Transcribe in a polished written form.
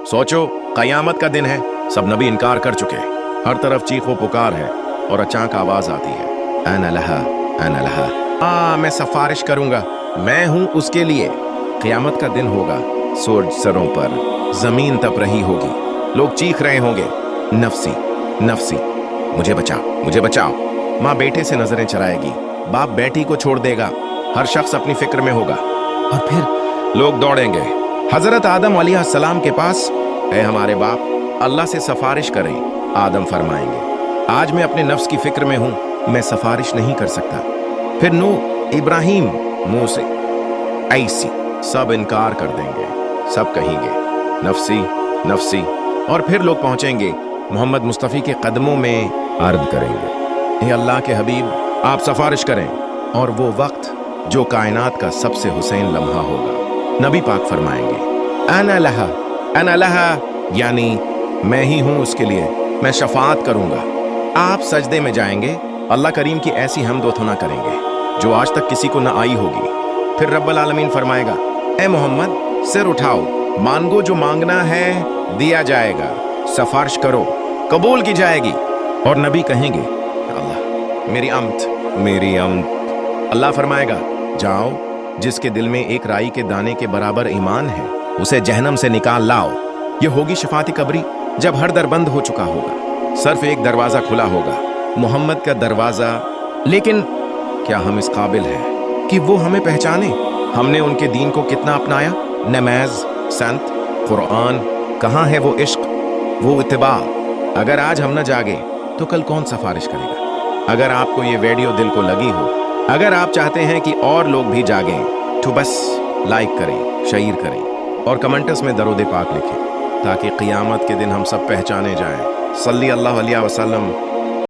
सोचो कयामत का दिन है, सब नबी इनकार कर चुके, हर तरफ चीखो पुकार है और अचानक आवाज आती है, अना लहा अना लहा। मैं सिफारिश करूंगा, मैं हूं उसके लिए। कयामत का दिन होगा, सूरज सरों पर, जमीन तप रही होगी, लोग चीख रहे होंगे, नफसी नफसी, मुझे बचाओ मुझे बचाओ। माँ बेटे से नजरें चराएगी, बाप बेटी को छोड़ देगा, हर शख्स अपनी फिक्र में होगा। और फिर लोग दौड़ेंगे हजरत आदम अलैहिस्सलाम के पास, ऐ हमारे बाप अल्लाह से सिफारिश करें। आदम फरमाएंगे, आज मैं अपने नफ्स की फिक्र में हूं, मैं सिफारिश नहीं कर सकता। फिर नूह इब्राहिम मूसा ऐसी सब इनकार कर देंगे, सब कहेंगे नफसी नफसी। और फिर लोग पहुंचेंगे मोहम्मद मुस्तफ़ी के कदमों में, अर्ज करेंगे, ए अल्लाह के हबीब आप सिफारिश करें। और वो वक्त जो कायनात का सबसे हुसैन लम्हा होगा। नबी पाक फरमाएंगे, अना लहा, यानी मैं ही हूं उसके लिए, मैं शफाअत करूंगा। आप सजदे में जाएंगे, अल्लाह करीम की ऐसी हमदो थना करेंगे जो आज तक किसी को न आई होगी। फिर रब्बुल आलमीन फरमाएगा, ए मोहम्मद सिर उठाओ, मांगो जो मांगना है दिया जाएगा, सिफारिश करो कबूल की जाएगी। और नबी कहेंगे, अल्लाह मेरी अम्त। अल्लाह फरमाएगा, जाओ, जिसके दिल में एक राई के दाने के बराबर ईमान है उसे जहन्नम से निकाल लाओ। ये होगी शफाअत कबरी, जब हर दर बंद हो चुका होगा, सिर्फ एक दरवाजा खुला होगा, मोहम्मद का दरवाजा। लेकिन क्या हम इस काबिल हैं कि वो हमें पहचाने? हमने उनके दीन को कितना अपनाया? नमाज, संत, कुरान, कहाँ है वो इश्क, वो इत्तिबा? अगर आज हम न जागे तो कल कौन सिफारिश करेगा? अगर आपको ये वीडियो दिल को लगी हो, अगर आप चाहते हैं कि और लोग भी जागें, तो बस लाइक करें, शेयर करें और कमेंट्स में दरूद पाक लिखें, ताकि क़ियामत के दिन हम सब पहचाने जाएं। सल्ली अल्लाहु अलैहि वसल्लम